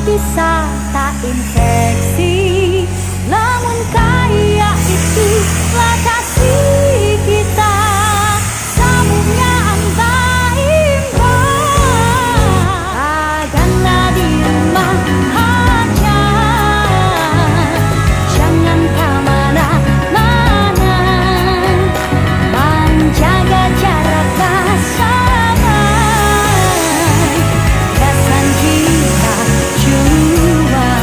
bisa tak infeksi, namun kaya itulah kasih kita, sambungnya entah imbang. Taganlah di rumah aja, jangan kemana-mana, menjaga jarak bersama, kesan kita juang.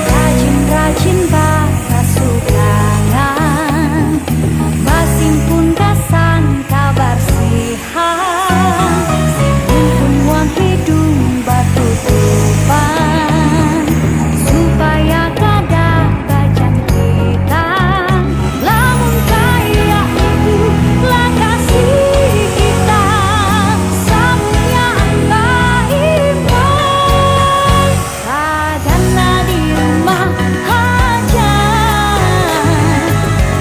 Rajin-rajin basuh tangan, bersimpun kesan kebersihan, buang hidung bertutupan, supaya kada berjangkitan. Namun kaya itulah kasih kita, sambungnya entah imbang. Taganlah di rumah aja,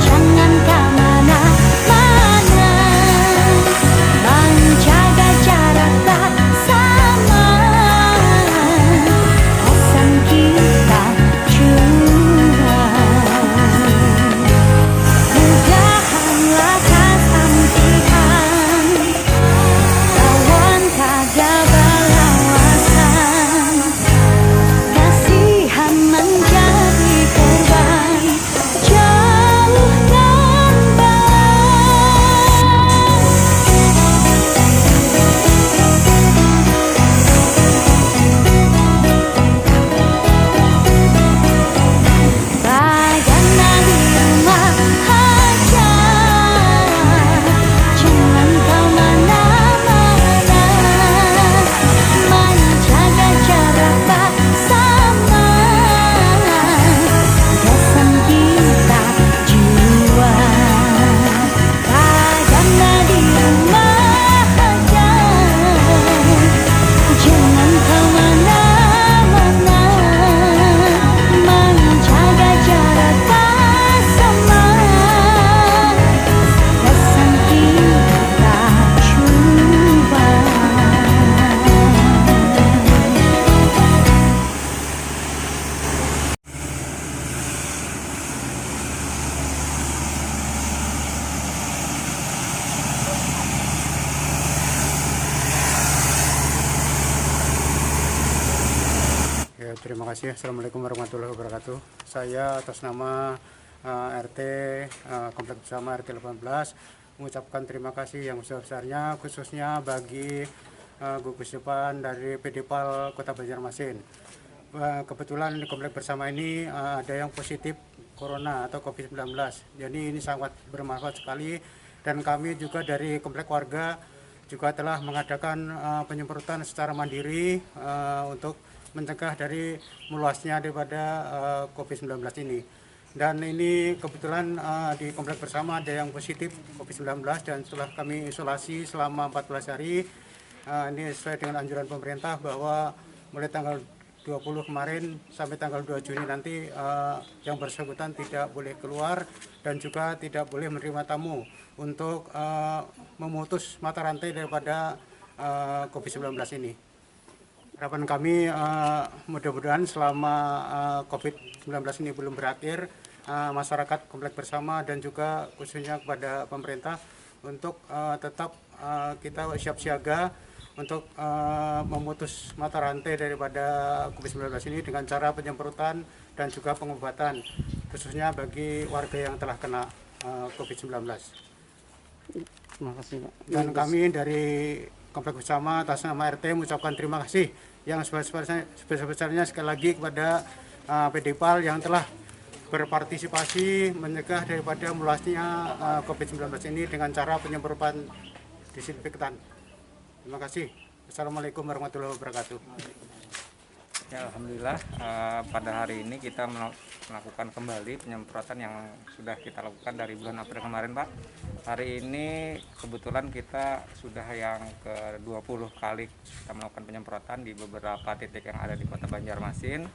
jangan kemana-mana, menjaga jarak bersama, pesan kita juang. Mudahanlah kesampaian, kawan kada berlawasan, kasihan menjadi korban, jauhkan bang. Taganlah di rumah aja, jangan kemana-mana, menjaga jarak bersama, kesan kita juang. Taganlah di rumah aja, jangan kemana-mana, menjaga jarak bersama, kesan kita juang. Ya, terima kasih. Assalamualaikum warahmatullahi wabarakatuh. Saya atas nama RT Komplek Bersama RT 18 mengucapkan terima kasih yang besar-besarnya khususnya bagi gugus depan dari PDPAL Kota Banjarmasin. Kebetulan di Komplek Bersama ini ada yang positif Corona atau COVID-19. Jadi ini sangat bermanfaat sekali, dan kami juga dari Komplek Warga juga telah mengadakan penyemprotan secara mandiri untuk mencegah dari meluasnya daripada COVID-19 ini. Dan ini kebetulan di Komplek Bersama ada yang positif COVID-19, dan setelah kami isolasi selama 14 hari, ini sesuai dengan anjuran pemerintah bahwa mulai tanggal 20 kemarin sampai tanggal 2 Juni nanti yang bersangkutan tidak boleh keluar dan juga tidak boleh menerima tamu untuk memutus mata rantai daripada COVID-19 ini. Harapan kami mudah-mudahan selama COVID-19 ini belum berakhir, masyarakat Komplek Bersama dan juga khususnya kepada pemerintah untuk tetap kita siap siaga untuk memutus mata rantai daripada COVID-19 ini dengan cara penyemprotan dan juga pengobatan, khususnya bagi warga yang telah kena COVID-19. Terima kasih, Pak. Dan kami dari Komplek Bersama atas nama RT mengucapkan terima kasih yang sebesar-besarnya sekali lagi kepada PDPAL yang telah berpartisipasi mencegah daripada meluasnya COVID-19 ini dengan cara penyemprotan disinfektan. Terima kasih. Assalamualaikum warahmatullahi wabarakatuh. Ya, alhamdulillah pada hari ini kita melakukan kembali penyemprotan yang sudah kita lakukan dari bulan April kemarin, Pak. Hari ini kebetulan kita sudah yang ke-20 kali kita melakukan penyemprotan di beberapa titik yang ada di Kota Banjarmasin.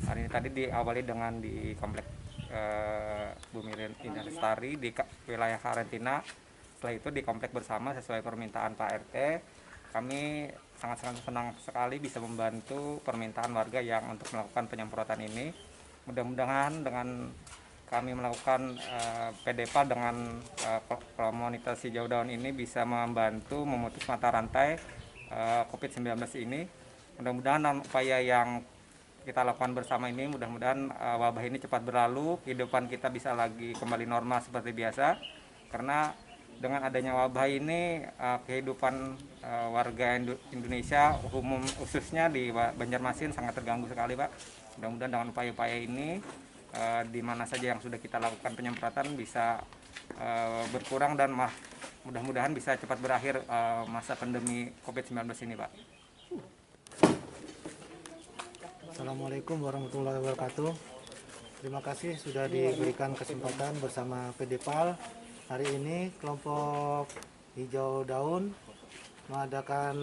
Hari ini tadi diawali dengan di Komplek Bumi Indah Lestari di wilayah karantina. Setelah itu di Komplek Bersama sesuai permintaan Pak RT. kami sangat-sangat senang sekali bisa membantu permintaan warga yang untuk melakukan penyemprotan ini. Mudah-mudahan dengan kami melakukan PDPAL dengan komunitas hijau daun ini bisa membantu memutus mata rantai COVID-19 ini. Mudah-mudahan upaya yang kita lakukan bersama ini, mudah-mudahan wabah ini cepat berlalu, kehidupan kita bisa lagi kembali normal seperti biasa. Karena dengan adanya wabah ini kehidupan warga Indonesia umum khususnya di Banjarmasin sangat terganggu sekali, Pak. Mudah-mudahan dengan upaya-upaya ini di mana saja yang sudah kita lakukan penyemprotan bisa berkurang dan mudah-mudahan bisa cepat berakhir masa pandemi COVID-19 ini, Pak. Assalamualaikum warahmatullahi wabarakatuh. Terima kasih sudah diberikan kesempatan bersama PDPAL. Hari ini kelompok hijau daun mengadakan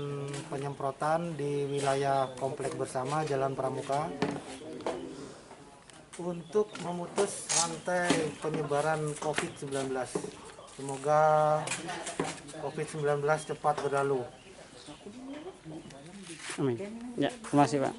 penyemprotan di wilayah komplek bersama Jalan Pramuka untuk memutus rantai penyebaran COVID-19. Semoga COVID-19 cepat berlalu. Amin. Ya, terima kasih Pak.